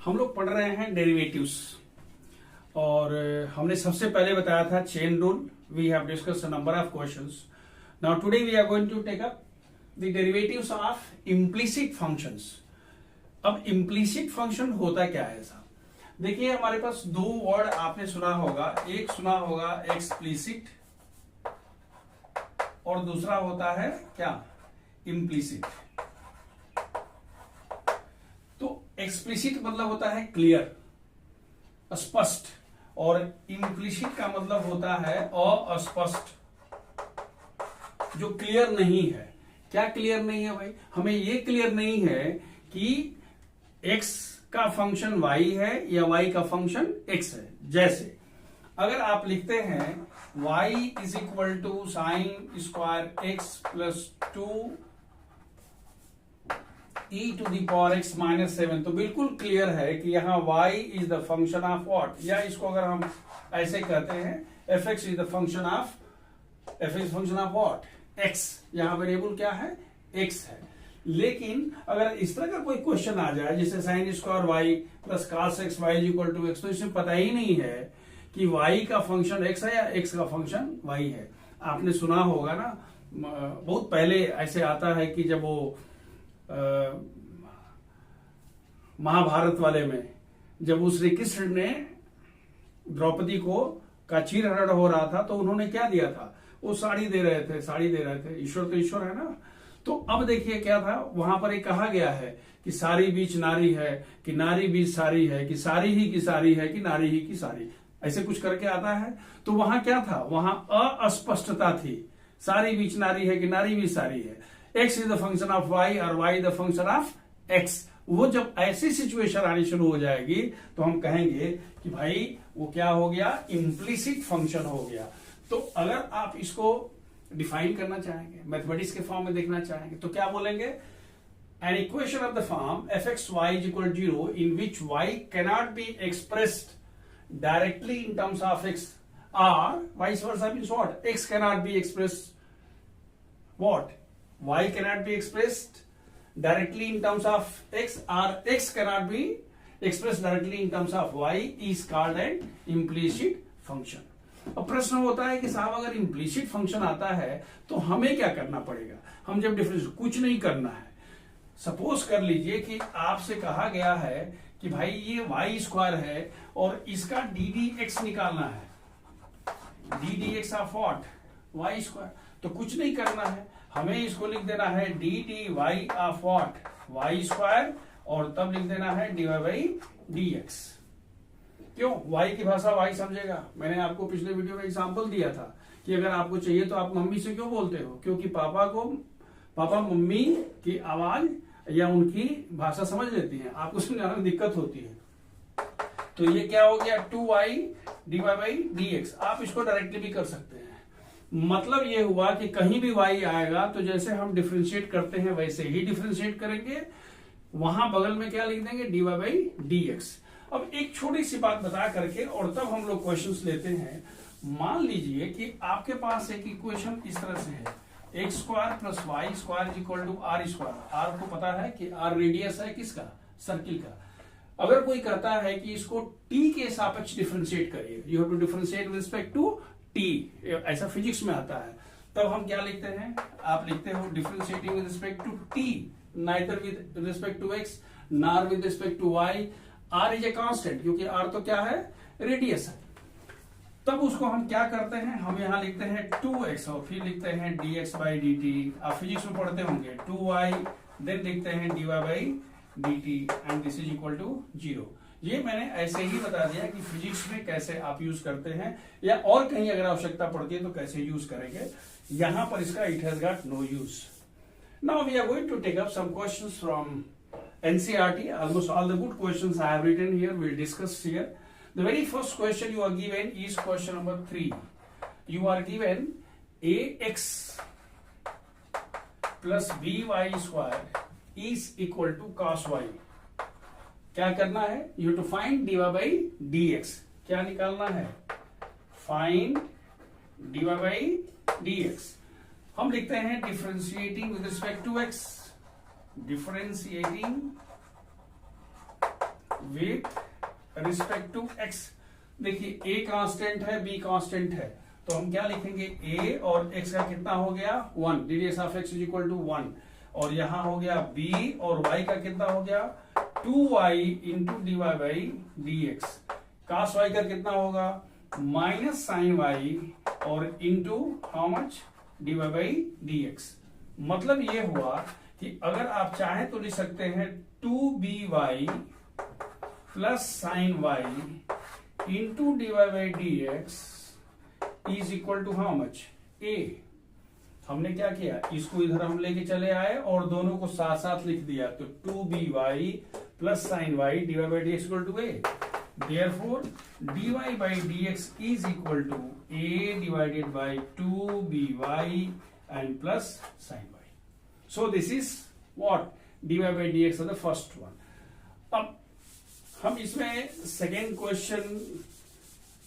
हम लोग पढ़ रहे हैं डेरिवेटिव्स और हमने सबसे पहले बताया था chain rule. We have discussed a number of questions. Now today we are going to take up the derivatives of implicit functions. अब इम्प्लिसिट फंक्शन होता क्या है साहब? देखिए हमारे पास दो वर्ड आपने सुना होगा. एक सुना होगा एक्सप्लिसिट और दूसरा होता है क्या? इम्प्लिसिट. तो एक्सप्लिसिट मतलब होता है क्लियर, स्पष्ट, और इम्प्लिसिट का मतलब होता है अस्पष्ट, जो क्लियर नहीं है. क्या क्लियर नहीं है भाई? हमें ये क्लियर नहीं है कि x का फंक्शन y है या y का फंक्शन x है. जैसे अगर आप लिखते हैं y is equal to sine square x plus 2 e to the power x minus 7, तो बिल्कुल क्लियर है कि यहाँ y is the function of what, या इसको अगर हम ऐसे कहते हैं fx is the function of what, x. यहाँ वेरिएबल क्या है? x है. लेकिन अगर इस तरह का कोई क्वेश्चन आ जाए जैसे sine square Y plus cos x Y equal to X, तो इसमें पता ही नहीं है कि y का फंक्शन x है या x का फंक्शन y है. आपने सुना होगा ना, बहुत पहले ऐसे आता है कि जब वो महाभारत वाले में जब वो श्री कृष्ण ने द्रौपदी को का चीरहरण हो रहा था, तो उन्होंने क्या दिया था? वो साड़ी दे रहे थे. ईश्वर तो ईश्वर है ना. तो अब देखिए क्या था वहां पर एक कहा गया है कि सारी बीच नारी है, कि नारी बीच सारी है, कि सारी ही की सारी है, कि नारी ही की सारी, ऐसे कुछ करके आता है. तो वहां क्या था? वहां अस्पष्टता थी. सारी बीच नारी है कि नारी भी सारी है. x is the function of y और y the function of x. वो जब ऐसी सिचुएशन आनी शुरू हो जाएगी तो हम कहेंगे कि भाई वो क्या हो गया? इम्प्लिसिट फंक्शन हो गया. तो अगर आप इसको डिफाइन करना चाहेंगे, मैथमेटिक्स के फॉर्म में देखना चाहेंगे, तो क्या बोलेंगे? An equation of the form f(x,y) is equal 0 in which y cannot be expressed directly in terms of x, or vice versa means what? x cannot be expressed what? y cannot be expressed directly in terms of x, or x cannot be expressed directly in terms of y is called an implicit function. अब प्रश्न होता है कि साहब अगर implicit function आता है तो हमें क्या करना पड़ेगा? हम जब डिफरेंस कुछ नहीं करना है. सपोज कर लीजिए कि आपसे कहा गया है कि भाई ये वाई स्क्वायर है और इसका डी डी एक्स निकालना है. D D x of what? Y square. तो कुछ नहीं करना है, हमें इसको लिख देना है D D Y of what? Y square, और तब लिख देना है D Y by D X. क्यों? y की भाषा y समझेगा. मैंने आपको पिछले वीडियो में एग्जांपल दिया था कि अगर आपको चाहिए तो आप मम्मी से क्यों बोलते हो? क्योंकि पापा मम्मी की आवाज या उनकी भाषा समझ लेती हैं, आपको समझाने में दिक्कत होती है. तो ये क्या हो गया? 2y dy by dx. आप इसको डायरेक्टली भी कर सकते हैं. मतलब ये हुआ कि कहीं भी y आएगा तो जैसे हम डिफरेंशिएट करते हैं वैसे ही डिफरेंशिएट करेंगे. वहां बगल में क्या लिख देंगे? dy by dx. अब एक छोटी सी बात बता करके और तब हम लोग क्वेश्चंस लेते हैं. मान लीजिए कि आपके पास एक इक्वेशन इस तरह से है, X square plus Y square is equal to R square. R को पता है कि आर रेडियस है किसका? सर्किल का. अगर कोई कहता है कि इसको टी के सापेक्ष डिफरेंशिएट करिए, you have to differentiate with respect to t, ऐसा फिजिक्स में आता है, तब हम क्या लिखते हैं? आप लिखते हो differentiating with respect to t, neither with respect to x nor with respect to y. R is a constant, क्योंकि R तो क्या है? रेडियस है. तब उसको हम क्या करते हैं? हम यहां लिखते हैं 2x और फिर लिखते हैं dx बाई dt. आप फिजिक्स में पढ़ते होंगे 2y, देन लिखते हैं dy by dt and this is equal to 0. ये मैंने ऐसे ही बता दिया कि फिजिक्स में कैसे आप यूज करते हैं, या और कहीं अगर आवश्यकता पड़ती है तो कैसे यूज करेंगे. यहां पर इसका it has got no use. Now we are going to take up some questions from NCERT. Almost all the good questions I have written here, we'll discuss here. The very first question you are given is question number 3. You are given ax plus by square is equal to cos y. क्या करना है? You have to find dy by dx. क्या निकालना है? Find dy by dx. हम लिखते हैं differentiating with respect to x. Differentiating with respect to x. देखिए ए कांस्टेंट है, बी कांस्टेंट है, तो हम क्या लिखेंगे, ए और एक्स का कितना हो गया 1, d D x of x is equal to 1, और यहां हो गया बी और वाई का कितना हो गया 2y into d Y by D x. Cos y का कितना होगा माइनस साइन वाई और into how much d Y by D x. मतलब ये हुआ कि अगर आप चाहें तो लिख सकते हैं 2by plus sine y into d Y by D x is equal to how much a. हमने क्या किया, इसको इधर हम लेके चले आए और दोनों को साथ साथ लिख दिया, तो 2by plus sine y d Y by D x equal to a. Therefore, dy by dx is equal to a divided by 2by and plus sin y. So this is what dy by dx is the first one. अब हम इसमें second question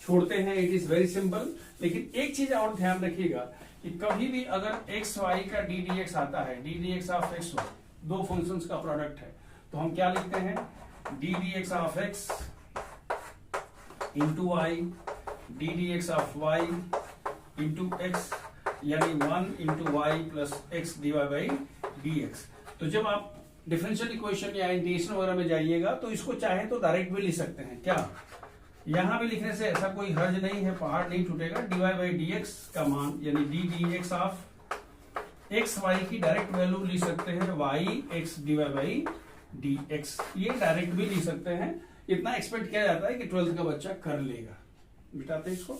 छोड़ते हैं, it is very simple. लेकिन एक चीज और ध्यान रखिएगा कि कभी भी अगर एक्स वाई का डी डी एक्स आता है, D D x of x y दो फंक्शंस का प्रोडक्ट है, तो हम क्या लिखते हैं, d D x of x into y d D x of y into x, यानी 1 into y plus x d Y by D x. तो जब आप डिफरेंशियल इक्वेशन या इंटीग्रेशन वगैरह में जाइएगा तो इसको चाहे तो डायरेक्ट भी लिख सकते हैं। क्या यहां भी लिखने से ऐसा कोई हर्ज नहीं है, पहाड़ नहीं टूटेगा। D Y by D x का मान यानी d D x of x y की डायरेक्ट वैल्यू लिख सकते हैं y x d Y by D x, ये डायरेक्ट भी लिख सकते हैं। इतना एक्सपेक्ट किया जाता है कि 12th का बच्चा कर लेगा। मिटाते हैं इसको।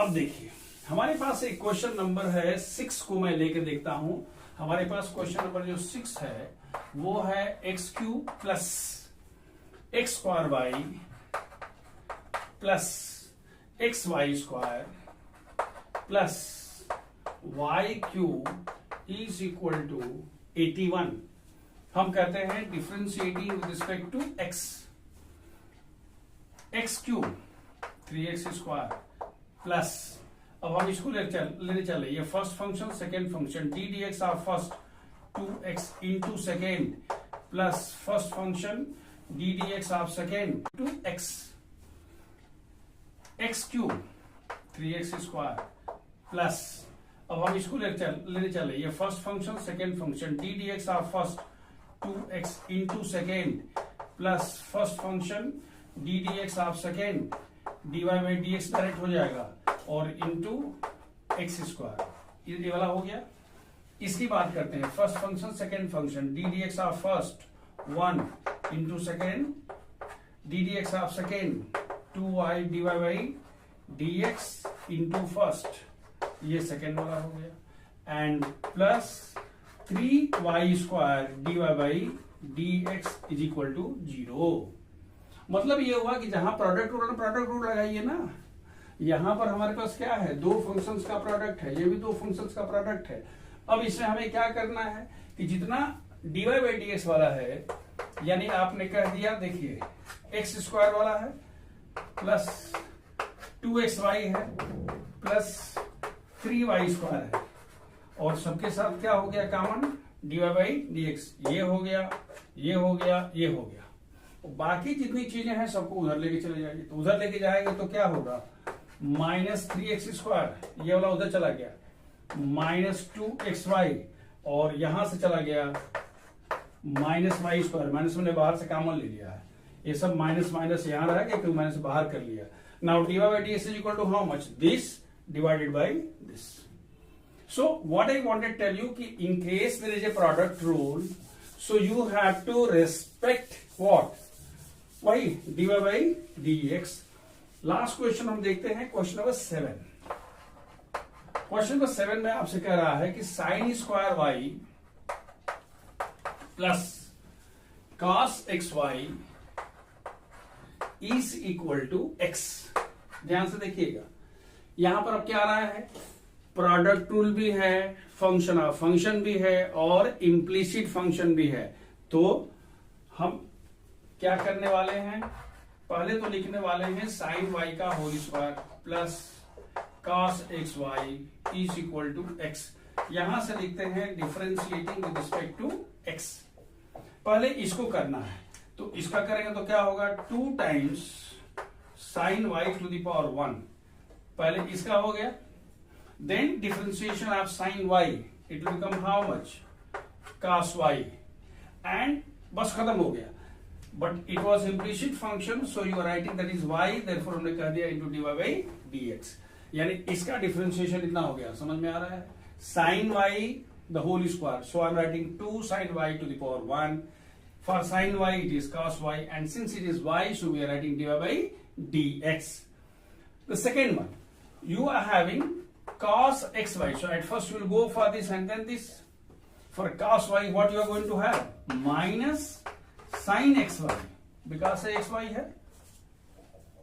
अब देखिए हमारे पास एक क्वेश्चन नंबर है 6 को मैं लेके देखता हूं। हमारे पास क्वेश्चन नंबर जो 6 है वो है x cube plus x square Y plus x y square plus y cube is equal to 81। हम कहते हैं differentiating with respect to x, x cube 3x square plus, अब हम इसको लेने चले, ये first function second function d D x of first 2x into second plus first function d D x of second 2x, x cube 3x square plus, अब हम इसको लेने चले, ये first function second function d D x of first 2x into second plus first function d D x of second d Y by D x direct हो जाएगा और into X square, ये वाला हो गया। इसकी बात करते हैं first function second function d D x of first 1 into second d D x of second 2y d Y by D x into first, ये सेकेंड वाला हो गया, and plus 3y square d Y by D x is equal to 0। मतलब ये हुआ कि जहां product rule लगाइए ना, यहां पर हमारे पास क्या है, दो फंक्शंस का प्रोडक्ट है, ये भी दो फंक्शंस का प्रोडक्ट है। अब इसमें हमें क्या करना है कि जितना d Y by D x वाला है, यानी आपने कह दिया, देखिए एक्स स्क्वायर वाला है प्लस 2xy है प्लस 3y स्क्वायर है, और सबके साथ क्या हो गया common, d Y by D x, ये हो गया, ये हो गया, ये हो गया। बाकी जितनी चीजें हैं सबको उधर लेके चले जाएंगे, तो उधर लेके जाएंगे तो क्या होगा, माइनस 3x स्क्वायर, ये वाला उधर चला गया, माइनस 2xy, और यहां से चला गया माइनस वाई स्क्वायर, माइनस मैंने बाहर से कॉमन ले लिया है, ये सब माइनस माइनस यहां रह गया क्योंकि माइनस बाहर कर लिया। Now d Y by D x is equal to how much, this divided by this. So what I wanted to tell you कि in case there is a product rule, so you have to respect what? वही dy by dx। Last question हम देखते हैं, question number 7। Question number 7 में आपसे कह रहा है कि sine square Y plus cos x y is equal to x. ध्यान से देखिएगा, यहां पर अब क्या आ रहा है, प्रोडक्ट रूल भी है, फंक्शन ऑफ फंक्शन भी है और इम्प्लिसिट फंक्शन भी है। तो हम क्या करने वाले हैं, पहले तो लिखने वाले हैं साइन वाई का whole square plus cos x y is equal to x. यहां से लिखते हैं differentiating with respect to x. पहले इसको करना है, तो इसका करेंगे तो क्या होगा 2 times sine y to the power 1। पहले इसका हो गया, then differentiation of sine y, it will become how much cos y, and बस खत्म हो गया। But it was implicit function, so you are writing that is y, therefore हमने कह दिया इंटू dy बाई dx। यानी इसका डिफरेंशिएशन इतना हो गया, समझ में आ रहा है, sine y the whole square, so I am writing 2 sine y to the power 1। For sin y it is cos y, and since it is y, so we are writing dy by dx. The second one, you are having cos xy, so at first you will go for this and then this. For cos y, what you are going to have? Minus sin xy, because xy है,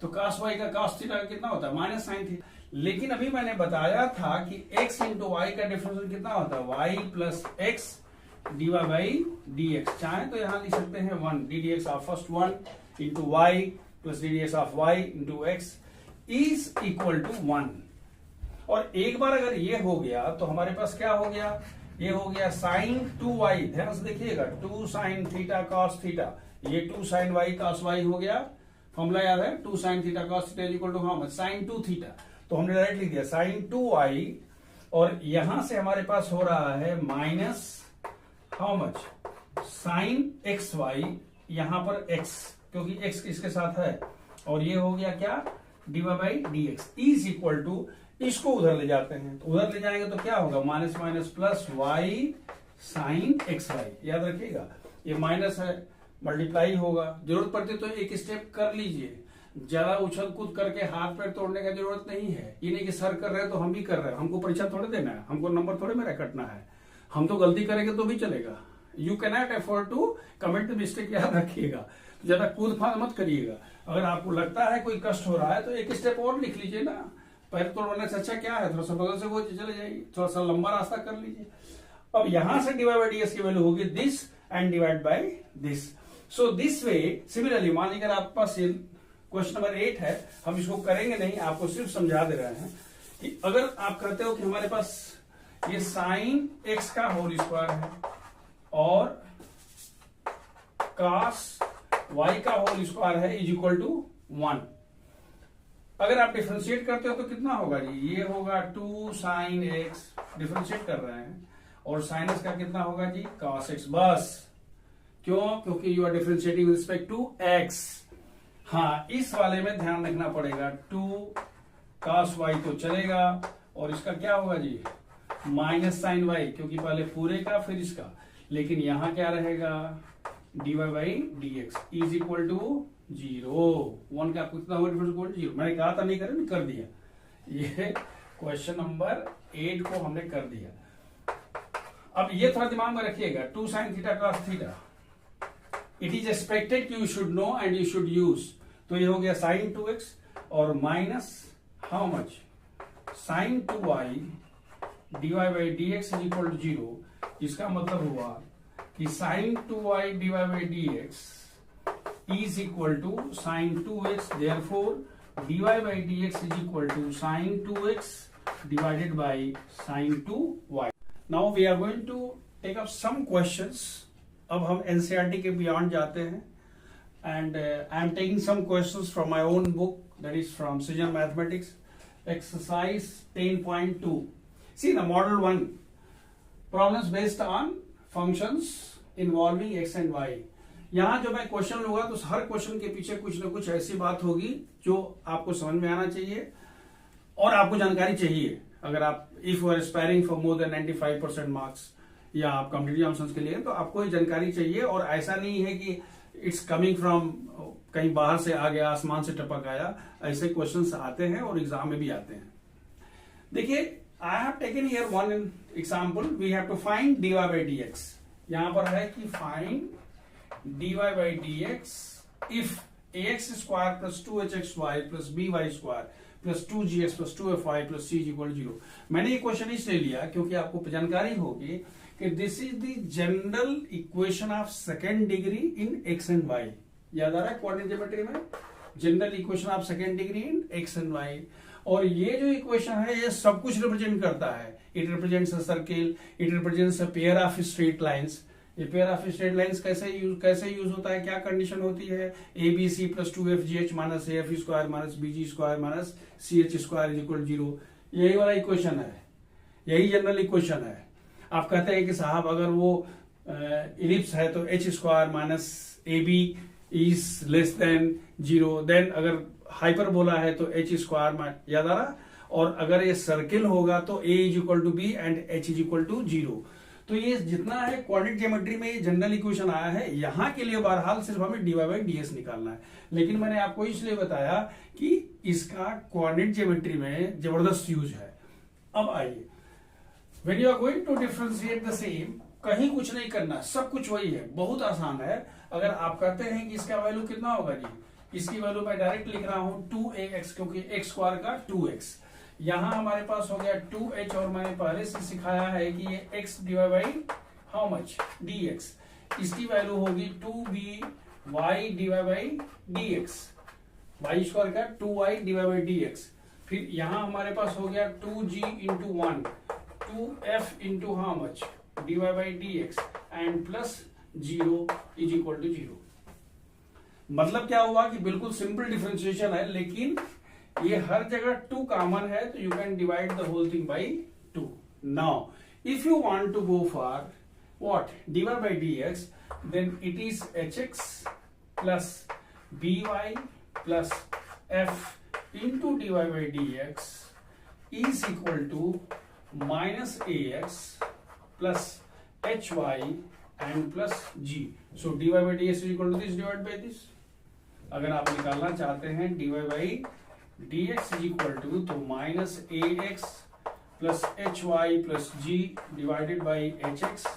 तो cos y का cos theta कितना होता है? Minus sin theta. लेकिन अभी मैंने बताया था कि x इंटू y का डिफरेंशियल कितना होता है? y plus x dy by dx। चाहे तो यहां लिख सकते हैं 1 ddx of first 1 into y plus ddx of y into x is equal to 1। और एक बार अगर ये हो गया तो हमारे पास क्या हो गया? ये हो गया साइन 2y, ध्यान से देखिएगा, 2 साइन थीटा कॉस थीटा, ये 2 साइन y कॉस y हो गया। फॉर्मूला याद है, 2 sine theta cos theta equal to how much? Sine 2 theta. तो हमने डायरेक्ट लिख दिया साइन 2y, और यहां से हमारे पास हो रहा है minus how much? Sine x y, यहां पर x, क्योंकि x इसके साथ है, और ये हो गया क्या? dy by dx is equal to, इसको उधर ले जाते हैं, तो उधर ले जाएंगे तो क्या होगा? Minus minus plus y sine x y. याद रखिएगा ये माइनस है, मल्टीप्लाई होगा। जरूरत पड़ती तो एक स्टेप कर लीजिए, ज्यादा उछल कूद करके हाथ पैर तोड़ने का जरूरत नहीं है। ये नहीं कि सर कर रहे हैं तो हम भी कर रहे हैं, हमको परीक्षा थोड़े देना है, हमको नंबर थोड़े मेरा कटना है, हम तो गलती करेंगे तो भी चलेगा। You can not afford to commit the mistake, याद रखिएगा। ज्यादा कूद फाद मत करिएगा। अगर आपको लगता है कोई कष्ट हो रहा है तो एक स्टेप और लिख लीजिए ना, पैर तोड़ने से अच्छा क्या है, थोड़ा सा बगल से वो चले जाएगी, थोड़ा सा लंबा रास्ता कर लीजिए। अब यहां से डिवाइड बाई डीएक्स की वैल्यू होगी this and divide by this. So this way similarly, मान लीजिए आपके पास क्वेश्चन नंबर 8 है, हम इसको करेंगे नहीं, आपको सिर्फ समझा दे रहे हैं कि अगर आप कहते हो कि हमारे पास ये साइन एक्स का होल स्क्वायर है और कॉस वाई का होल स्क्वायर है इज इक्वल टू 1। अगर आप डिफरेंशिएट करते हो तो कितना होगा जी? ये होगा 2 साइन एक्स, डिफरेंशिएट कर रहे हैं, और साइन एक्स का कितना होगा जी? Cos x. बस क्यों? क्योंकि you are differentiating with respect to x. हाँ, इस वाले में ध्यान रखना पड़ेगा, 2 कॉस वाई तो चलेगा, और इसका क्या होगा जी? माइनस साइन वाई, क्योंकि पहले पूरे का फिर इसका, लेकिन यहां क्या रहेगा? dy by dx is equal to 0। 1 का कितना होगा डिफरेंस? 0। मैंने कहा था नहीं करें, कर दिया। ये क्वेश्चन नंबर 8 को हमने कर दिया। अब ये थोड़ा दिमाग में रखिएगा, 2 sine theta cos theta, it is expected you should know and you should use. तो ये हो गया साइन 2x और minus how much? Sine 2y dy by dx is equal to 0। इसका मतलब हुआ कि sine 2y dy by dx is equal to sine 2x, therefore dy by dx is equal to sine 2x divided by sine 2y। Now we are going to take up some questions. अब हम NCERT के beyond जाते हैं, and I am taking some questions from my own book, that is from सिजन mathematics, exercise 10.2। See the model 1 problems based on functions involving x and y। यहां जो मैं question लूंगा तो हर क्वेश्चन के पीछे कुछ ना कुछ ऐसी बात होगी जो आपको समझ में आना चाहिए और आपको जानकारी चाहिए। अगर आप if you are aspiring for more than 95% marks या आप कॉम्पिटिटिव एग्जाम्स के लिए, तो आपको ये जानकारी चाहिए। और ऐसा नहीं है कि इट्स कमिंग फ्रॉम कहीं बाहर से आ गया, आसमान से टपक आया। ऐसे क्वेश्चंस आते हैं और एग्जाम में भी आते हैं। देखिए, I have taken here one example. We have to find dy by dx. यहां पर है कि find dy by dx if ax square plus 2hxy plus by square plus 2gx plus 2fy plus c is equal to 0। मैंने ये question इसलिए लिया क्योंकि आपको जानकारी होगी कि this is the general equation of second degree in x and y. याद आ रहा है कोऑर्डिनेट ज्योमेट्री में general equation of second degree in x and y. और ये जो इक्वेशन है ये सब कुछ रिप्रेजेंट करता है। It represents a circle, it represents a pair of straight lines. ये पेयर ऑफ स्ट्रेट लाइंस कैसे यूज होता है, क्या कंडीशन होती है, a b c plus 2fgh minus f square minus b g square minus ch square is equal 0। यही वाला equation है, यही जनरल इक्वेशन है। आप कहते हैं कि साहब अगर वो इलिप्स है तो h square minus a b is less than 0, then अगर हाइपरबोला है तो h स्क्वायर, याद आ रहा, और अगर ये सर्किल होगा तो a is equal to b and h is equal to 0। तो ये जितना है क्वाड्रेटिक ज्योमेट्री में ये जनरल इक्वेशन आया है, यहाँ के लिए बहरहाल सिर्फ हमें dy बाई ds निकालना है। लेकिन मैंने आपको इसलिए बताया कि इसका क्वाड्रेटिक ज्योमेट्री में जबरदस्त यूज है। अब आइए, when you are going to differentiate the same, कहीं कुछ नहीं करना, सब कुछ वही है, बहुत आसान है। अगर आप कहते हैं कि इसका वैल्यू कितना होगा जी, इसकी वैल्यू मैं डायरेक्ट लिख रहा हूं 2ax, क्योंकि x स्क्वायर का 2x, यहां हमारे पास हो गया 2h, और मैंने पहले से सिखाया है कि ये x divide by how much dx, इसकी वैल्यू होगी 2by divide by dx, y square का 2y डिवाइड बाई dx। फिर यहां हमारे पास हो गया 2g into 1 2f into how much divide by dx and plus 0 is equal to 0। मतलब क्या हुआ कि बिल्कुल सिंपल डिफरेंशिएशन है, लेकिन ये हर जगह 2 कॉमन है, तो you can divide the whole thing by 2। Now if you want to go for what dy by dx, then it is hx plus by plus f into dy by dx is equal to minus ax plus hy and plus g. So dy by dx is equal to this divided by this. अगर आप निकालना चाहते हैं dy by dx is equal to, तो minus ax plus hy plus g divided by hx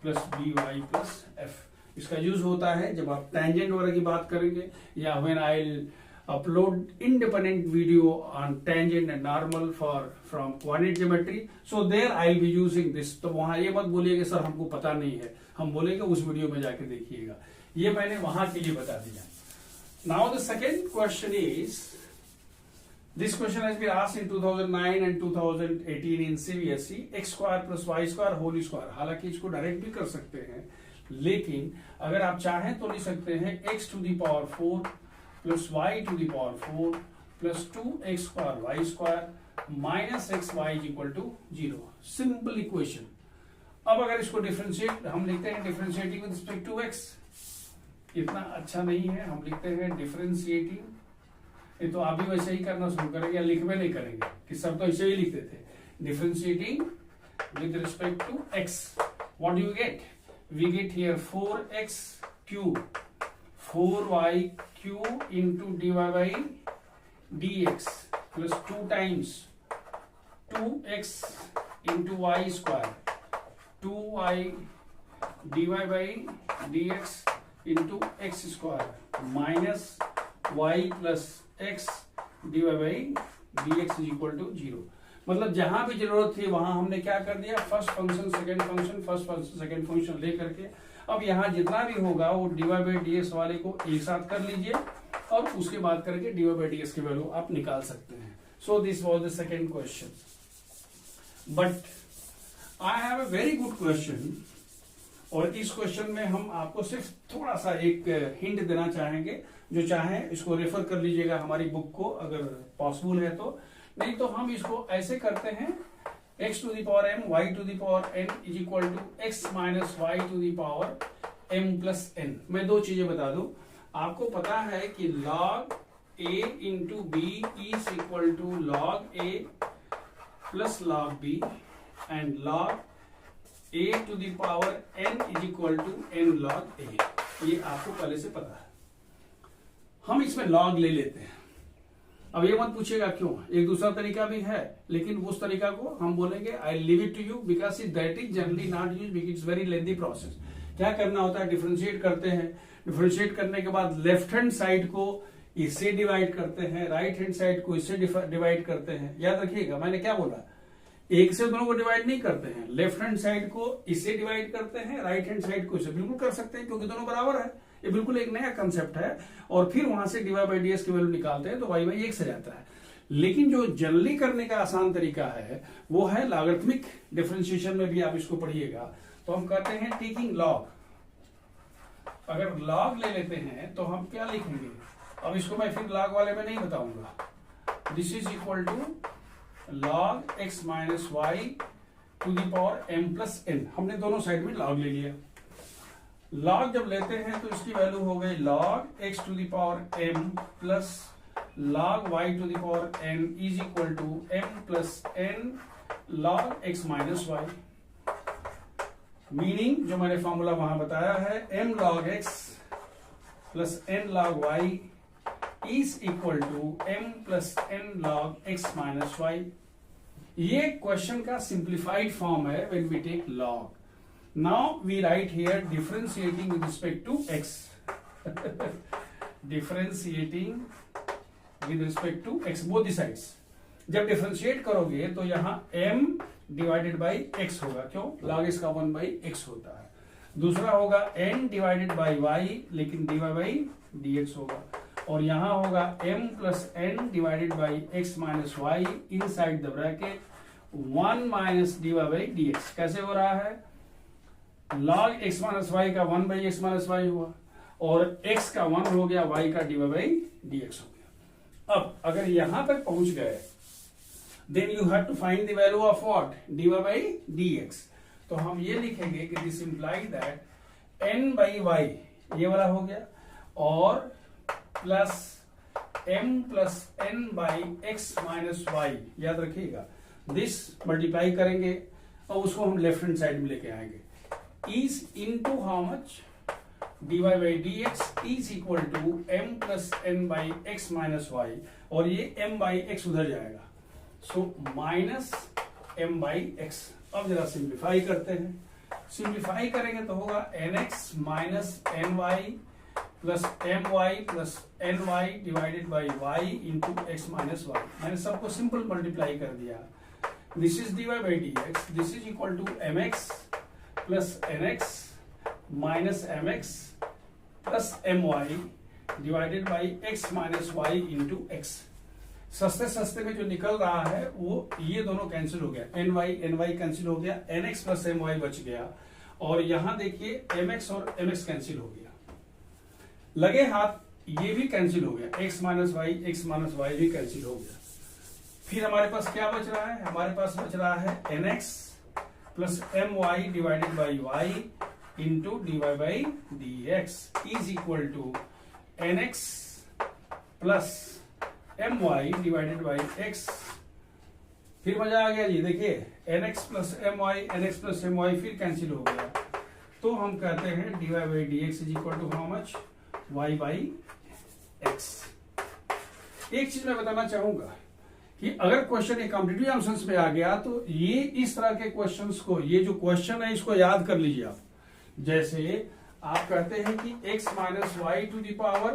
plus by plus f। इसका use होता है जब आप टेंजेंट वगैरह की बात करेंगे, या when I will upload independent video on tangent and normal for from quadratic geometry, so there I will be using this. तो वहां ये मत बोलिएगा सर हमको पता नहीं है, हम बोलेंगे उस वीडियो में जाके देखिएगा। ये मैंने वहां के लिए बता दिया। Now the second question is, this question has been asked in 2009 and 2018 in CBSE, x square plus Y square whole square. हालांकि इसको डायरेक्ट भी कर सकते हैं, लेकिन अगर आप चाहें तो लिख सकते हैं x to the power 4 plus y to the power 4 plus 2x square y square minus x Y equal to 0। Simple equation. अब अगर इसको डिफरेंशिएट हम लिखते हैं differentiating with respect to x, इतना अच्छा नहीं है, हम लिखते हैं डिफरेंशिएटिंग, ये तो आप भी वैसे ही करना शुरू करेंगे या लिखवे नहीं करेंगे, कि सब तो ऐसे ही लिखते थे। Differentiating with respect to x, what you get, we get here 4x cube 4y cube into dy by dx plus 2 times 2x into Y square 2y dy by dx into X square minus y plus x divide by dx is equal to 0। मतलब जहां भी जरूरत थी वहां हमने क्या कर दिया, first function second function, first function second function लेकर के अब यहां जितना भी होगा वो डिवाइड बाई dx वाले को एक साथ कर लीजिए, और उसके बाद करके डिवाइड बाई dx की वैल्यू आप निकाल सकते हैं। So this was the second question, but I have a very good question, और इस क्वेश्चन में हम आपको सिर्फ थोड़ा सा एक हिंट देना चाहेंगे। जो चाहे इसको रेफर कर लीजिएगा हमारी बुक को, अगर पॉसिबल है तो, नहीं तो हम इसको ऐसे करते हैं x to the power m y to the power n is equal to x minus y to the power m plus n। मैं दो चीजें बता दूं, आपको पता है कि log a into b is equal to log a plus log b and log a to the power n is equal to n log a। ये आपको पहले से पता है। हम इसमें log ले लेते हैं। अब ये मत पूछिएगा क्यों, एक दूसरा तरीका भी है, लेकिन उस तरीका को हम बोलेंगे I leave it to you because that is generally not use because it's very lengthy process. क्या करना होता है, डिफरेंशिएट करते हैं, डिफरेंशिएट करने के बाद लेफ्ट हैंड साइड को इससे डिवाइड करते हैं, राइट हैंड साइड को इससे डिवाइड करते हैं। याद रखिएगा मैंने क्या बोला, एक से दोनों को डिवाइड नहीं करते हैं, लेफ्ट हैंड साइड को इससे डिवाइड करते हैं, राइट हैंड साइड को इससे, बिल्कुल कर सकते हैं क्योंकि दोनों बराबर है। ये बिल्कुल एक नया कंसेप्ट है, और फिर वहां से डिवाइड बाई डीएस की वैल्यू निकालते हैं तो वाई बाई एक्स आ जाता है। लेकिन जो जनरली करने का आसान तरीका है वो है लॉगरिथमिक डिफरेंशिएशन में भी आप इसको पढ़िएगा। तो हम कहते हैं टेकिंग लॉग, अगर log ले लेते हैं तो हम क्या लिखेंगे, अब इसको मैं फिर log वाले में नहीं बताऊंगा, this is equal to log x minus y to the power m plus n। हमने दोनों साइड में log ले लिया। log जब लेते हैं तो इसकी वैल्यू हो गई log x to the power m plus log y to the power n is equal to m plus n log x minus y. Meaning जो मैंने फॉर्मूला वहां बताया है, m log x plus n log y is equal to m plus n log x minus y। ये question का simplified form है when we take log। Now we write here differentiating with respect to x differentiating with respect to x both the sides. जब differentiate करोगे तो यहां m divided by x होगा, क्यों, log x का 1 by x होता है। दूसरा होगा n डिवाइडेड बाई y, लेकिन dy बाई dx होगा। और यहां होगा m plus n divided by x minus y inside the bracket 1 minus dy by dx। कैसे हो रहा है, log x माइनस वाई का 1 बाई x माइनस वाई हुआ और x का 1 हो गया, y का dy बाई dx हो गया। अब अगर यहां तक पहुंच गए then you have to find the value of what, dy by dx। तो हम ये लिखेंगे कि this implies that n by y ये वाला हो गया और plus m plus n by x minus y, याद रखिएगा, दिस मल्टीप्लाई करेंगे और उसको हम लेफ्ट हैंड साइड में लेके आएंगे। Is into how much, dy by dx is equal to m plus n by x minus y, और ये m by x उधर जाएगा, so minus m by x। अब जरा सिंप्लीफाई करते हैं, सिंप्लीफाई करेंगे तो होगा nx minus ny plus my plus ny divided by y into x minus y। मैंने सबको सिंपल मल्टीप्लाई कर दिया। This is dy by dx, this is equal to mx plus nx minus mx plus my divided by x minus y into x। सस्ते सस्ते में जो निकल रहा है वो ये दोनों कैंसिल हो गया, ny कैंसिल हो गया, nx प्लस my बच गया, और यहां देखिए mx और mx कैंसिल हो गया, लगे हाथ ये भी कैंसिल हो गया, x माइनस y भी कैंसिल हो गया। फिर हमारे पास क्या बच रहा है, हमारे पास बच रहा है nx plus my divided by y into dy by dx is equal to nx plus my divided by x। फिर मजा आ गया जी, देखिए nx प्लस my फिर कैंसिल हो गया, तो हम कहते हैं dy by dx is equal to how much, y by x। एक चीज मैं बताना चाहूंगा कि अगर क्वेश्चन एक कॉम्पिटिटिव आंसर्स में आ गया तो ये इस तरह के क्वेश्चंस को, ये जो क्वेश्चन है इसको याद कर लीजिए आप। जैसे आप कहते हैं कि x minus y to the power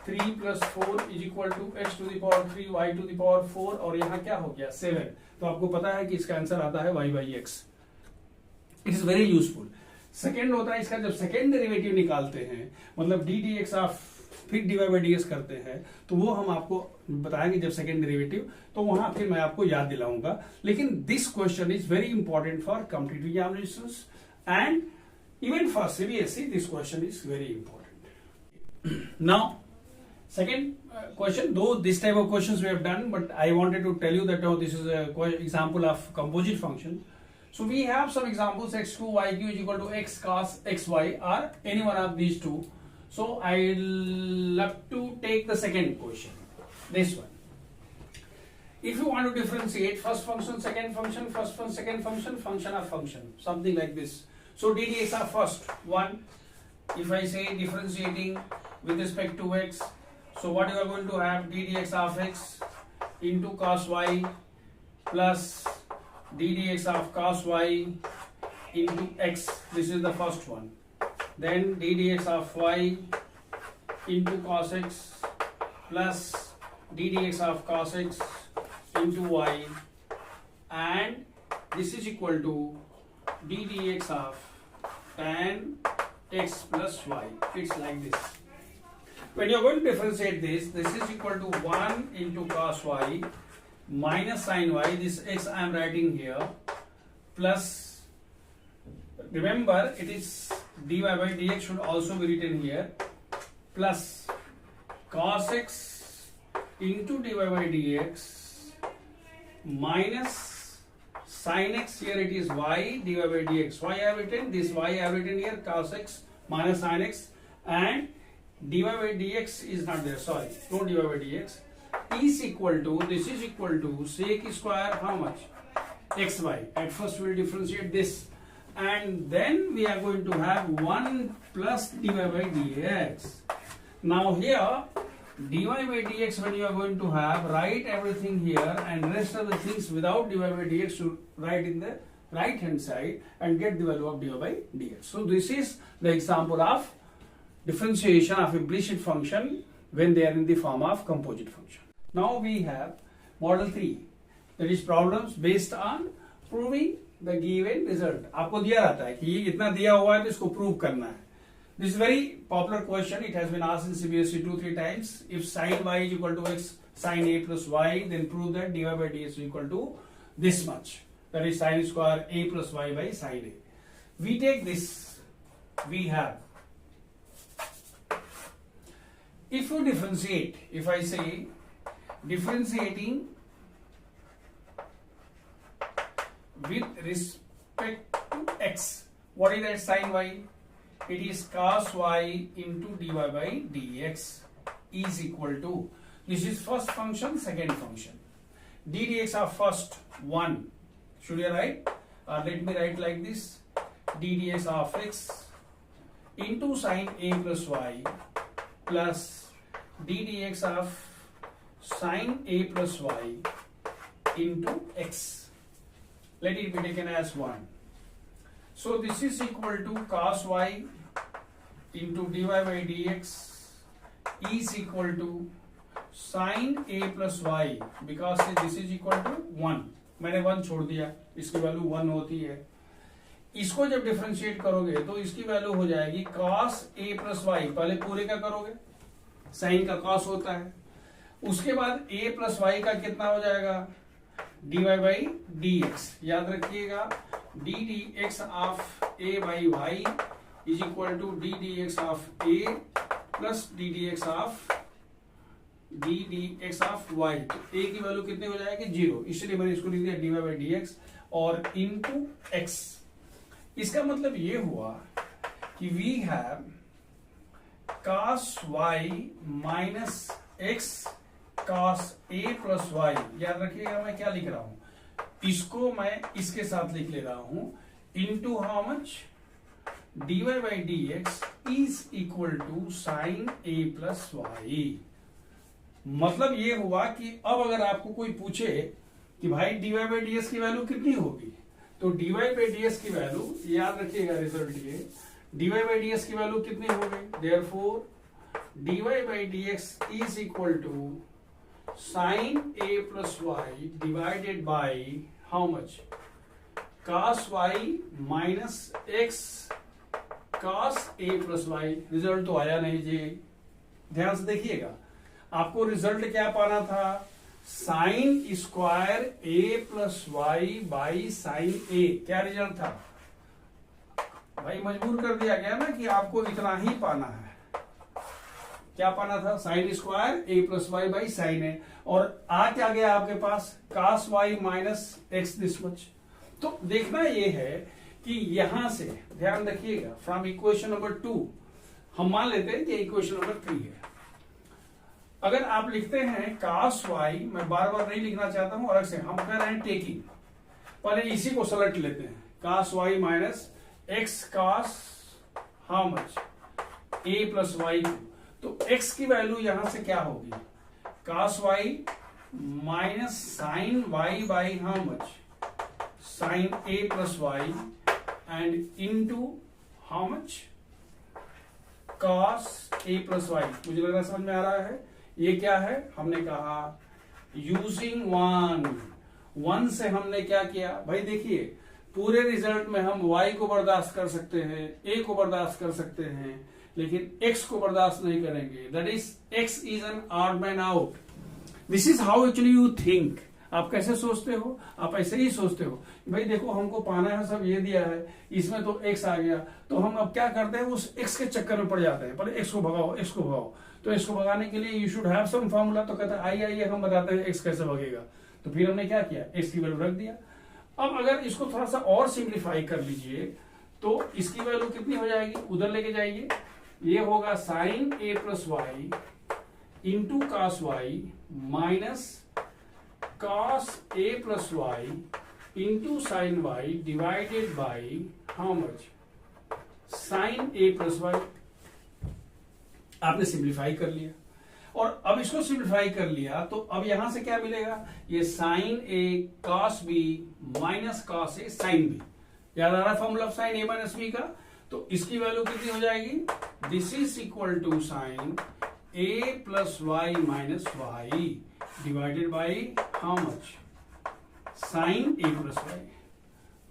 3 plus 4 is equal to x to the power 3 y to the power 4, और यहाँ क्या हो गया 7, तो आपको पता है कि इसका आंसर आता है y by x। It is very useful. Second होता है इसका, जब सेकेंड डेरिवेटिव निकालते हैं, मतलब डी डी एक्स आप फिर d Y by D x करते हैं, तो वो हम आपको बताएंगे जब सेकेंड डेरिवेटिव, तो वहां फिर मैं आपको याद दिलाऊंगा। लेकिन this question is very important for competitive examinations and even for CBSE, this question is very important. Now, second question, though this type of questions we have done, but I wanted to tell you that this is a example of composite function. So we have some examples, x2 yq is equal to x cos xy, or any one of these two. So I love to take the second question, this one. If you want to differentiate first function, second function, first function, second function, function of function, something like this. So d dx are first one. If I say differentiating with respect to x, so what you are going to have, d dx of x into cos y plus d dx of cos y into x. This is the first one. Then d dx of y into cos x plus d dx of cos x into y, and this is equal to d dx of tan x plus y. It's like this. When you are going to differentiate this, this is equal to 1 into cos y minus sin y. This x I am writing here, plus, remember it is dy by dx should also be written here plus cos x into dy by dx minus sin x, here it is y dy by dx. Why I have written this? Y I have written here cos x minus sin x, and dy by dx is not there. Sorry, no dy by dx is equal to, this is equal to sec square how much? xy. At first we will differentiate this, and then we are going to have 1 plus dy by dx. Now here dy by dx, when you are going to have, write everything here, and rest of the things without dy by dx to write in the right hand side and get the value of dy by dx. So this is the example of differentiation of implicit function when they are in the form of composite function. Now we have model 3, that is problems based on proving the given result. आपको दिया रहता है कि ये इतना दिया हुआ है तो इसको प्रूव करना है. This is very popular question. It has been asked in CBSE 2-3 times. If sin y is equal to x sin a plus y, then prove that dy by dx is equal to this much. That is sin square a plus y by sin a. We take this. We have. If you differentiate, if I say differentiating with respect to x, what is that sin y? It is cos y into dy by dx is equal to, this is first function, second function. d dx of first 1. Should I write? Let me write like this. d dx of x into sin a plus y plus d dx of sin a plus y into x. Let it be taken as 1. So this is equal to cos y into dy by dx is equal to sin a plus y, because this is equal to 1. मैंने 1 छोड़ दिया, इसकी value 1 होती है. इसको जब differentiate करोगे तो इसकी वैल्यू हो जाएगी cos a plus y. पहले पूरे का करोगे, sin का cos होता है, उसके बाद a plus y का कितना हो जाएगा? dy by dx. याद रखिएगा, d dx of a by y is equal to d dx of a plus d dx of y. तो a की वैल्यू कितनी हो जाएगी? 0. इसलिए मैंने इसको लिख दिया dy by dx और into x. इसका मतलब ये हुआ कि we have cos y minus x cos a plus y. याद रखिएगा मैं क्या लिख रहा हूं, इसको मैं इसके साथ लिख ले रहा हूं into how much? dy by dx is equal to sin a plus y. मतलब ये हुआ कि अब अगर आपको कोई पूछे कि भाई dy by dx की वैल्यू कितनी होगी, तो dy by dx की वैल्यू, याद रखिएगा रिजल्ट ये, dy by dx की वैल्यू कितनी होगी? Therefore dy by dx is equal to sin a plus y divided by how much? Cos y minus x cos a plus y. Result तो आया नहीं जी, ध्यान से देखिएगा. आपको रिजल्ट क्या पाना था? Sine square a plus y by sine a. क्या रिजल्ट था भाई? मजबूर कर दिया गया ना कि आपको इतना ही पाना है. क्या पाना था? Sine square a plus y by sine a. और आ क्या गया आपके पास? cos y minus x this much. तो देखना ये है कि यहां से ध्यान रखिएगा, फ्रॉम इक्वेशन नंबर 2 हम मान लेते हैं कि इक्वेशन नंबर 3 है. अगर आप लिखते हैं cos y, मैं बार बार नहीं लिखना चाहता हूं, अलग से हम कर रहे हैं टेकिंग, पहले इसी को सेलेक्ट लेते हैं. cos y minus x cos how much? a plus y. तो x की वैल्यू यहां से क्या होगी? cos y minus sine y by how much? Sine a plus y and into how much? cos a plus y. मुझे लग रहा है समझ में आ रहा है. ये क्या है? हमने कहा यूजिंग वन से हमने क्या किया भाई? देखिए पूरे रिजल्ट में हम y को बर्दाश्त कर सकते हैं, a को बर्दाश्त कर सकते हैं, लेकिन x को बर्दाश्त नहीं करेंगे. That is x is an odd man out. This is how actually you think. आप कैसे सोचते हो? आप ऐसे ही सोचते हो भाई देखो हमको पाना है, सब ये दिया है, इसमें तो x आ गया, तो हम अब क्या करते हैं उस x के चक्कर में पड़ जाते हैं, पहले x को भगाओ, x को भगाओ। तो x को भगाने के लिए you should have some formula. तो कहता है आइए हम बताते हैं x कैसे भगेगा। तो फिर हमने क्या किया, x की वैल्यू रख दिया। अब अगर इसको थोड़ा सा और सिंप्लीफाई कर लीजिए तो इसकी वैल्यू कितनी हो जाएगी, उधर लेके जाइए, ये होगा sine a plus y into cos y minus cos a plus y into sine y divided by how much, sine a plus y. आपने सिंप्लीफाई कर लिया और अब इसको सिंप्लीफाई कर लिया तो अब यहां से क्या मिलेगा, ये sine a cos b minus cos a sine b। याद आ रहा है formula of sine a minus b का? तो इसकी वैल्यू कितनी हो जाएगी, this is equal to sine a plus y minus y divided by how much, sine a plus y.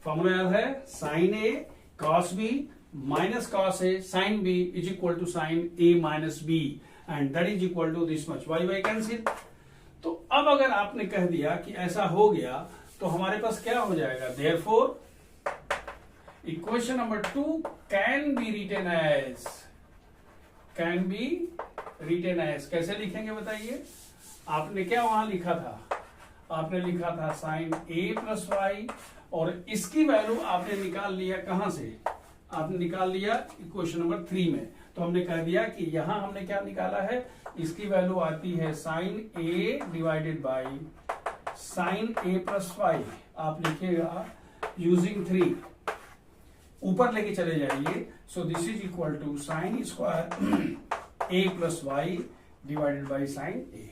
Formula याद है, sine a cos b minus cos a sine b is equal to sine a minus b and that is equal to this much, y y cancel. तो अब अगर आपने कह दिया कि ऐसा हो गया तो हमारे पास क्या हो जाएगा, therefore equation number 2 can be written as, कैसे लिखेंगे बताइए? आपने क्या वहां लिखा था, आपने लिखा था साइन a प्लस वाई और इसकी वैल्यू आपने निकाल लिया कहां से, आपने निकाल लिया इक्वेशन नंबर 3 में। तो हमने कह दिया कि यहां हमने क्या निकाला है, इसकी वैल्यू आती है sine a divided by sine a plus y. आप लिखिएगा यूजिंग 3, ऊपर लेके चले जाइए। So this is equal to sine square a plus y divided by sine a।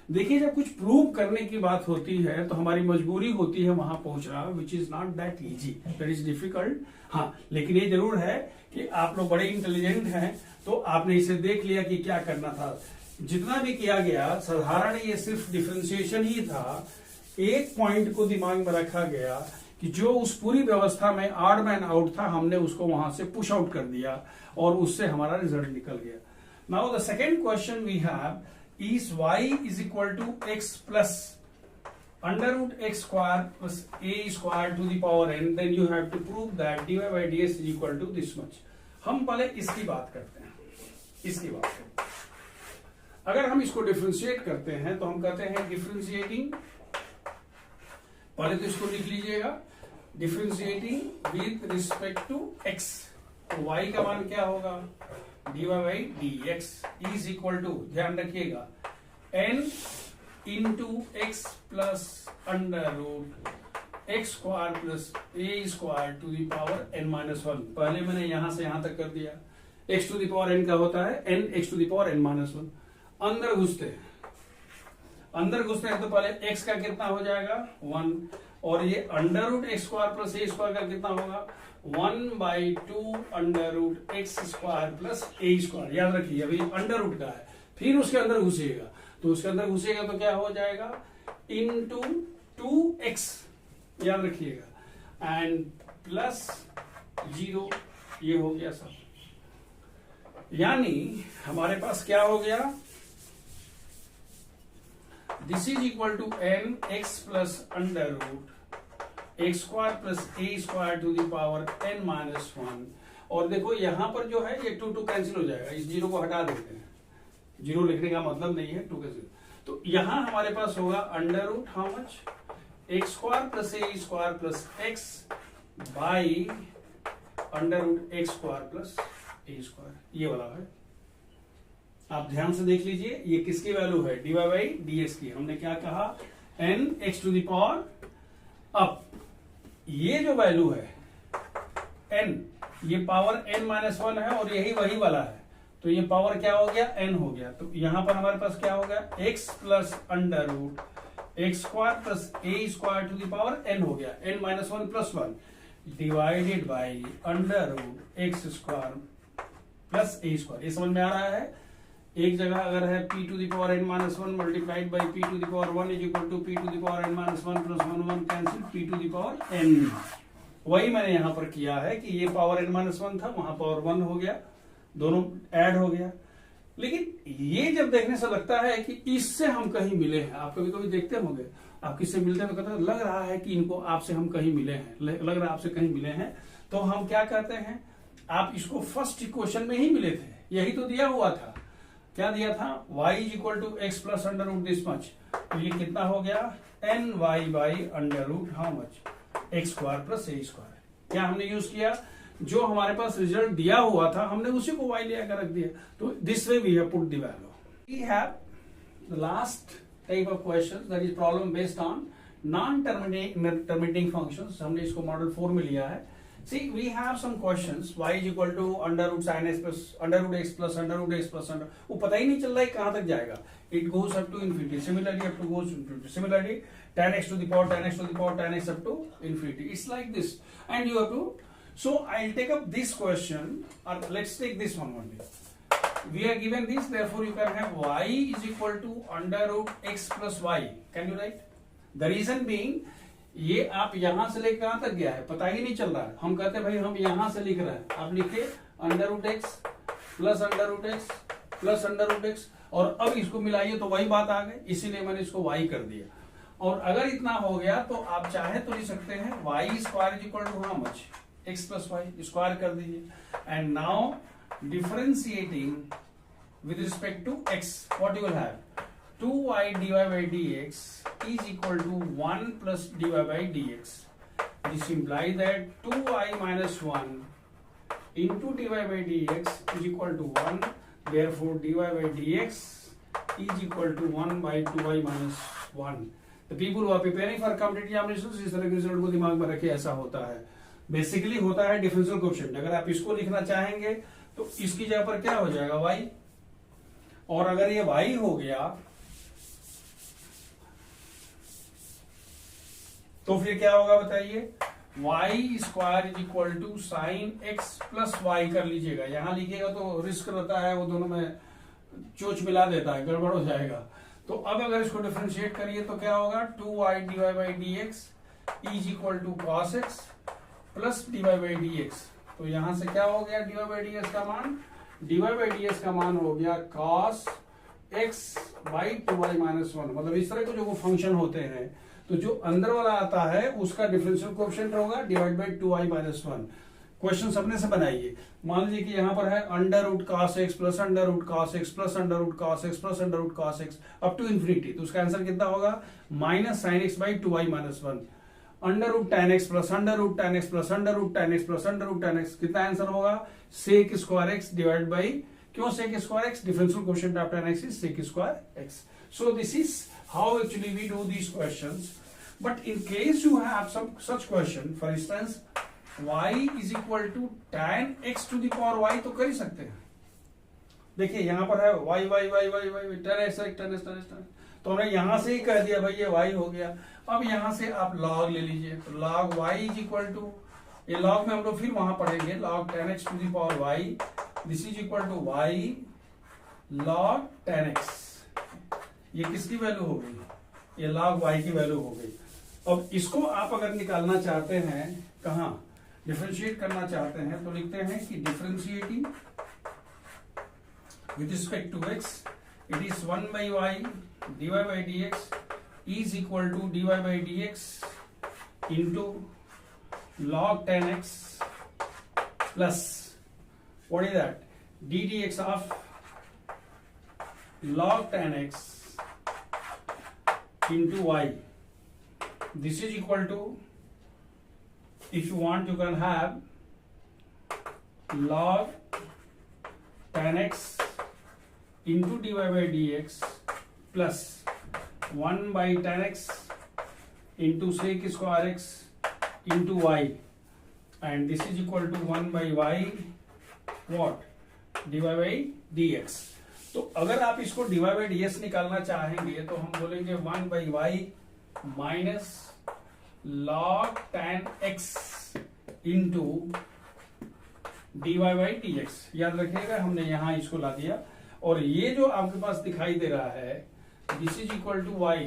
देखिए जब कुछ प्रूव करने की बात होती है तो हमारी मजबूरी होती है वहां पहुंचना, which is not that easy, that is difficult. हाँ, लेकिन ये जरूर है कि आप लोग बड़े इंटेलिजेंट हैं तो आपने इसे देख लिया कि क्या करना था। जितना भी किया गया साधारण ये सिर्फ डिफरेंशिएशन ही था। एक पॉइंट को दिमाग में रखा गया कि जो उस पूरी व्यवस्था में ऑड मैन आउट था हमने उसको वहां से पुश आउट कर दिया और उससे हमारा रिजल्ट निकल गया। Now the second question we have is y is equal to x plus under root x square plus a square to the power n, then you have to prove that dy by ds is equal to this much। हम पहले इसकी बात करते हैं, इसकी बात करते हैं। अगर हम इसको डिफरेंशिएट करते हैं तो हम कहते हैं डिफरेंशिएटिंग, पहले तो इसको लिख लीजिएगा, differentiating with respect to x। तो y का मान क्या होगा, dy by dx is equal to, ध्यान रखिएगा, n into x plus under root x square plus a square to the power n minus 1। पहले मैंने यहां से यहां तक कर दिया, x to the power n का होता है n x to the power n minus 1। अंदर घुसते हैं तो पहले x का कितना हो जाएगा 1, और ये under root x square plus a square का कितना होगा 1/2 under root x square plus a square. याद रखिए अभी अंडर रूट का है, फिर उसके अंदर घुसेगा तो उसके अंदर घुसेगा तो क्या हो जाएगा इंटू 2x, याद रखिएगा, एंड प्लस 0, ये हो गया सब। यानी हमारे पास क्या हो गया, this is equal to n x plus under root x square plus a square to the power n minus 1। और देखो यहां पर जो है ये 2 कैंसिल हो जाएगा, इस 0 को हटा देते हैं, 0 लिखने का मतलब नहीं है 2 कैंसिल। तो यहां हमारे पास होगा under root how much, x square plus a square plus x by under root x square plus a square, ये वाला है। आप ध्यान से देख लीजिए ये किसकी वैल्यू है, dy बाई ds की। हमने क्या कहा, n x to the power, अब ये जो वैल्यू है n, ये पावर n माइनस 1 है और यही वही वाला है, तो ये पावर क्या हो गया n हो गया। तो यहां पर हमारे पास क्या हो गया x plus under root x square plus a square to the power n हो गया, n minus 1 plus 1 divided by under root x square plus a square. ये समझ में आ रहा है? एक जगह अगर है p to the power n minus 1 multiplied by p to the power 1 is equal to p to the power n minus 1 plus 1 cancel p to the power n। वही मैंने यहां पर किया है कि ये पावर n माइनस 1 था, वहां पावर 1 हो गया, दोनों ऐड हो गया। लेकिन ये जब देखने से लगता है कि इससे हम कहीं मिले हैं, आप कभी कभी देखते होंगे, आप किससे मिलते हैं तो कहते हैं लग रहा है कि इनको आपसे हम कहीं मिले हैं, लग रहा है आपसे कहीं मिले हैं, तो हम क्या कहते हैं, आप इसको फर्स्ट इक्वेशन में ही मिले थे, यही तो दिया हुआ था। क्या दिया था, y is equal to x plus under root this much, तो ये कितना हो गया, n y by under root how much, x square plus a square. क्या हमने यूज किया, जो हमारे पास रिजल्ट दिया हुआ था हमने उसी को y ले आकर रख दिया, तो this way we have put the value. We have the last type of question that is problem based on non terminating functions. हमने इसको मॉडल 4 में लिया है। See, we have some questions. Y is equal to under root sin x plus under root x plus under root x plus under, वो पता ही नहीं चल रहा है कहां तक जाएगा। It goes up to infinity. Similarly, up to goes to infinity. Similarly, tan x to the power tan x to the power tan x up to infinity. It's like this, and you have to. So I'll take up this question, or let's take this one only. We are given this, therefore you can have y is equal to under root x plus y. Can you write? The reason being, ये आप यहां से लेकर कहां तक गया है पता ही नहीं चल रहा है। हम कहते हैं भाई हम यहां से लिख रहे हैं, आप लिखे under root x plus under root x plus under root x, और अब इसको मिलाइए तो वही बात आ गई, इसीलिए मैंने इसको y कर दिया। और अगर इतना हो गया तो आप चाहे तो लिख सकते हैं y square is equal to how much, x plus Y, square कर दीजिए। And now differentiating with respect to x, what you will have, 2y dy by dx is equal to 1 plus dy by dx. This implies that 2y minus 1 into dy by dx is equal to 1. Therefore, dy by dx is equal to 1 by 2y minus 1. The people who are preparing for competitive examinations इस तरह के result को दिमाग में रखे, ऐसा होता है। बेसिकली होता है डिफरेंशियल कोएफिशिएंट। अगर आप इसको लिखना चाहेंगे तो इसकी जगह पर क्या हो जाएगा, y, और अगर ये y हो गया तो फिर क्या होगा बताइए, y square is equal to sine x plus y कर लीजिएगा। यहां लिखिएगा तो रिस्क रहता है, वो दोनों में चोच मिला देता है, गड़बड़ हो जाएगा। तो अब अगर इसको डिफरेंशिएट करिए तो क्या होगा, 2y dy by dx is equal to cos x plus dy by dx। तो यहां से क्या हो गया, dy by dx का मान, dy by dx का मान हो गया cos x by 2y minus 1। मतलब इस तरह के जो वो फंक्शन होते हैं, तो जो अंदर वाला आता है उसका डिफरेंशियल कोएफिशिएंट होगा divide by 2y minus 1। Question अपने से बनाइए। मान लीजिए कि यहां पर है under root cos x plus under root cos x plus under root cos x plus under root cos x up to infinity, तो उसका आंसर कितना होगा, minus sine x by 2y minus 1। Under root ten x plus under root ten x plus under root ten x plus under root ten x, कितना answer होगा, sec square x divide by, क्यों sec square x, differential coefficient of ten x is sec square x. So this is how actually we do these questions. But in case you have some such question, for instance, y is equal to tan x to the power y, तो कर ही सकते हैं। देखिए यहां पर है y y y y y tan x tan x tan x, तो हमने यहां से ही कह दिया भाई ये y हो गया। अब यहां से आप log ले लीजिए, तो log y is equal to, ये log में हम लोग फिर वहां पढ़ेंगे, log tan x to the power y, this is equal to y log tan x। ये किसकी वैल्यू हो गई, ये log y की वैल्यू हो गई। अब इसको आप अगर निकालना चाहते हैं, कहां डिफरेंशिएट करना चाहते हैं, तो लिखते हैं कि differentiating with respect to x, it is 1 by y dy by dx is equal to dy by dx into log tan x plus what is that, ddx of log tan x into y। This is equal to, if you want you can have log tan x into dy by dx plus 1 by tan x into sec square x into y, and this is equal to 1 by y what, dy by dx। तो अगर आप इसको dy by dx निकालना चाहेंगे तो हम बोलेंगे 1 by y minus log tan x into dy by dx। याद रखिएगा हमने यहां इसको ला दिया, और ये जो आपके पास दिखाई दे रहा है this is equal to y,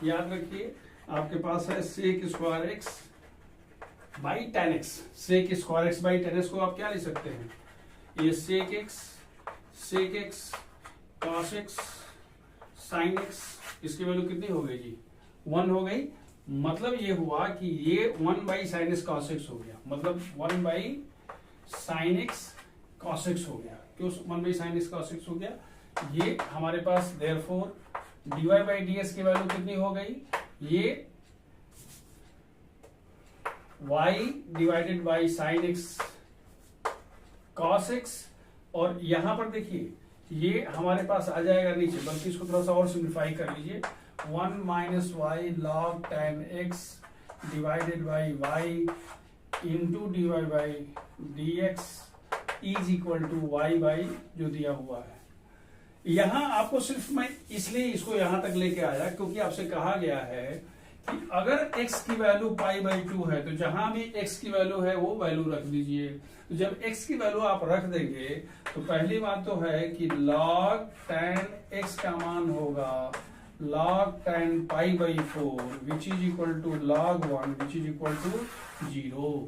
याद रखिए आपके पास है sec square x by tan x। sec square x by tan x को आप क्या लिख सकते हैं, ये sec x cos x sin x, इसकी वैल्यू कितनी हो गई जी? 1 हो गई। मतलब ये हुआ कि ये 1 by sine x cos x हो गया, मतलब 1 by sine x cos x हो गया। क्यों 1 by sine x cos x हो गया? ये हमारे पास देयरफॉर dy बाई ds की वैल्यू कितनी हो गई? ये y divided by sine x cos x, और यहां पर देखिए ये हमारे पास आ जाएगा नीचे, बल्कि इसको थोड़ा सा और सिंप्लीफाई कर लीजिए, 1 minus y log tan x divided by y into dy by dx is equal to y by जो दिया हुआ है। यहां आपको सिर्फ मैं इसलिए इसको यहां तक लेके आया क्योंकि आपसे कहा गया है कि अगर x की वैल्यू पाई बाई 2 है तो जहां भी x की वैल्यू है वो वैल्यू रख दीजिए। तो जब x की वैल्यू आप रख देंगे तो पहली बात तो है कि log tan x का मान होगा log tan pi by 4 which is equal to log 1 which is equal to 0।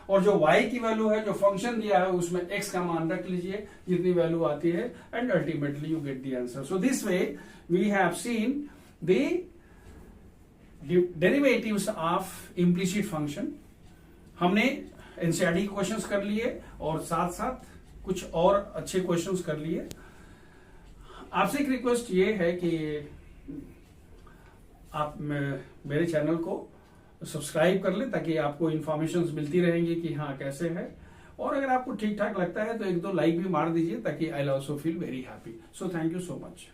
और जो y की वैल्यू है, जो फंक्शन दिया है, उसमें x का मान रख लीजिए जितनी वैल्यू आती है, and ultimately you get the answer. So this way we have seen the derivatives of implicit function. हमने एनसीईआरटी के क्वेश्चंस कर लिए और साथ साथ कुछ और अच्छे क्वेश्चंस कर लिए। आपसे एक रिक्वेस्ट ये है कि आप मेरे चैनल को सब्सक्राइब कर लें ताकि आपको इन्फॉर्मेशन मिलती रहेंगी कि हाँ कैसे है, और अगर आपको ठीक ठाक लगता है तो 1-2 लाइक भी मार दीजिए ताकि I also feel very happy. So thank you so much.